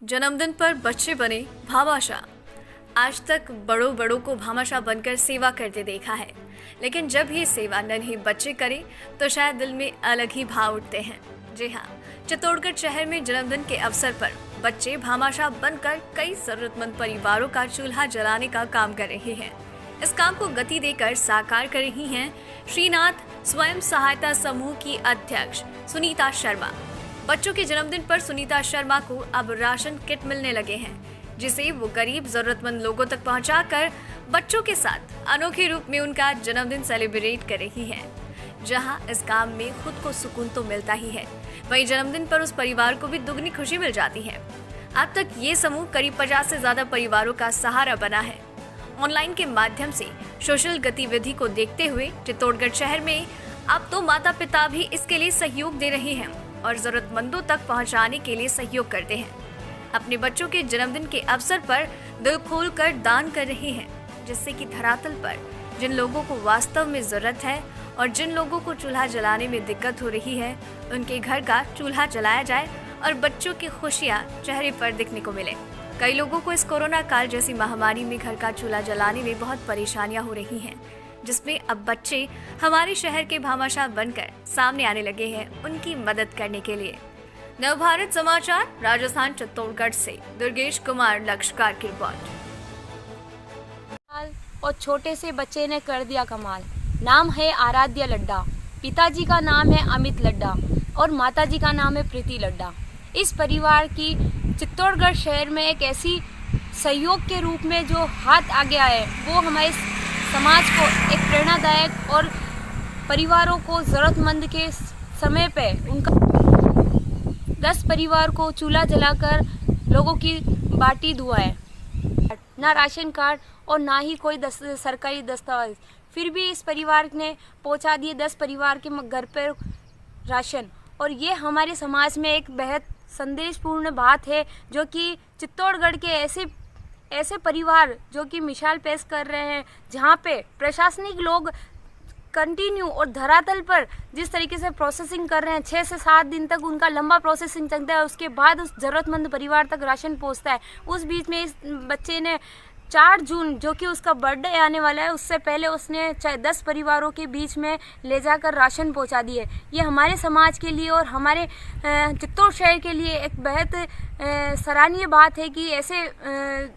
जन्मदिन पर बच्चे बने भामाशाह। आज तक बड़ों बड़ों को भामाशाह बनकर सेवा करते देखा है, लेकिन जब ये सेवा नन्हे बच्चे करें तो शायद दिल में अलग ही भाव उठते हैं। जी हाँ, चित्तौड़गढ़ शहर में जन्मदिन के अवसर पर बच्चे भामाशाह बनकर कई जरूरतमंद परिवारों का चूल्हा जलाने का काम कर रहे हैं। इस काम को गति देकर साकार कर रही हैं श्रीनाथ स्वयं सहायता समूह की अध्यक्ष सुनीता शर्मा। बच्चों के जन्मदिन पर सुनीता शर्मा को अब राशन किट मिलने लगे हैं, जिसे वो गरीब जरूरतमंद लोगों तक पहुंचाकर बच्चों के साथ अनोखे रूप में उनका जन्मदिन सेलिब्रेट कर रही है। जहां इस काम में खुद को सुकून तो मिलता ही है, वहीं जन्मदिन पर उस परिवार को भी दुगनी खुशी मिल जाती है। अब तक ये समूह करीब 50 से ज्यादा परिवारों का सहारा बना है। ऑनलाइन के माध्यम से सोशल गतिविधि को देखते हुए चित्तौड़गढ़ शहर में अब तो माता पिता भी इसके लिए सहयोग दे रहे हैं और जरूरतमंदों तक पहुंचाने के लिए सहयोग करते हैं। अपने बच्चों के जन्मदिन के अवसर पर दिल खोलकर दान कर रहे हैं, जिससे कि धरातल पर जिन लोगों को वास्तव में जरूरत है और जिन लोगों को चूल्हा जलाने में दिक्कत हो रही है, उनके घर का चूल्हा जलाया जाए और बच्चों की खुशियां चेहरे पर दिखने को मिले। कई लोगों को इस कोरोना काल जैसी महामारी में घर का चूल्हा जलाने में बहुत परेशानियां हो रही हैं, जिसमें अब बच्चे हमारे शहर के भामाशाह बनकर सामने आने लगे हैं उनकी मदद करने के लिए। नवभारत समाचार राजस्थान चित्तौड़गढ़ से दुर्गेश कुमार लक्षकार की रिपोर्ट। और छोटे से बच्चे ने कर दिया कमाल। नाम है आराध्या लड्डा, पिताजी का नाम है अमित लड्डा और माताजी का नाम है प्रीति लड्डा। इस परिवार की चित्तौड़गढ़ शहर में एक ऐसी सहयोग के रूप में जो हाथ आगे आए, वो हमारे समाज को एक प्रेरणादायक और परिवारों को ज़रूरतमंद के समय पे उनका 10 परिवार को चूल्हा जलाकर लोगों की बाटी दुआएं। ना राशन कार्ड और ना ही कोई सरकारी दस्तावेज, फिर भी इस परिवार ने पहुंचा दिए 10 परिवार के घर पर राशन। और ये हमारे समाज में एक बेहद संदेशपूर्ण बात है, जो कि चित्तौड़गढ़ के ऐसे परिवार जो कि मिसाल पेश कर रहे हैं, जहाँ पे प्रशासनिक लोग कंटिन्यू और धरातल पर जिस तरीके से प्रोसेसिंग कर रहे हैं, 6 से 7 दिन तक उनका लंबा प्रोसेसिंग चलता है, उसके बाद उस ज़रूरतमंद परिवार तक राशन पहुंचता है। उस बीच में इस बच्चे ने 4 जून जो कि उसका बर्थडे आने वाला है, उससे पहले उसने 10 परिवारों के बीच में ले जाकर राशन पहुंचा दिए। ये हमारे समाज के लिए और हमारे चित्तौड़ शहर के लिए एक बेहद सराहनीय बात है कि ऐसे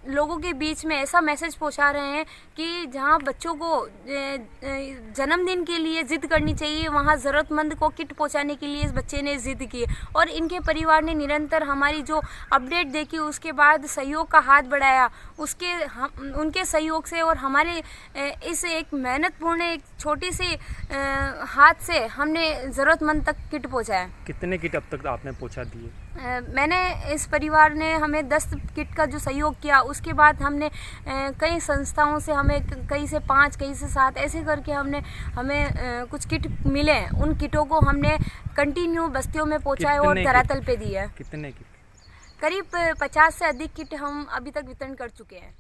लोगों के बीच में ऐसा मैसेज पहुंचा रहे हैं कि जहां बच्चों को जन्मदिन के लिए ज़िद करनी चाहिए, वहां ज़रूरतमंद को किट पहुंचाने के लिए इस बच्चे ने ज़िद की। और इनके परिवार ने निरंतर हमारी जो अपडेट देखी, उसके बाद सहयोग का हाथ बढ़ाया। उनके सहयोग से और हमारे इस एक मेहनतपूर्ण एक छोटी सी हाथ से हमने ज़रूरतमंद तक किट पहुंचाया। कितने किट अब तक आपने पहुंचा दिए? मैंने इस परिवार ने हमें 10 किट का जो सहयोग किया, उसके बाद हमने कई संस्थाओं से हमें कई से 5 कई से 7 ऐसे करके हमें कुछ किट मिले। उन किटों को हमने कंटिन्यू बस्तियों में पहुंचाए और धरातल पे दिए। कितने किट? करीब 50 से अधिक किट हम अभी तक वितरण कर चुके हैं।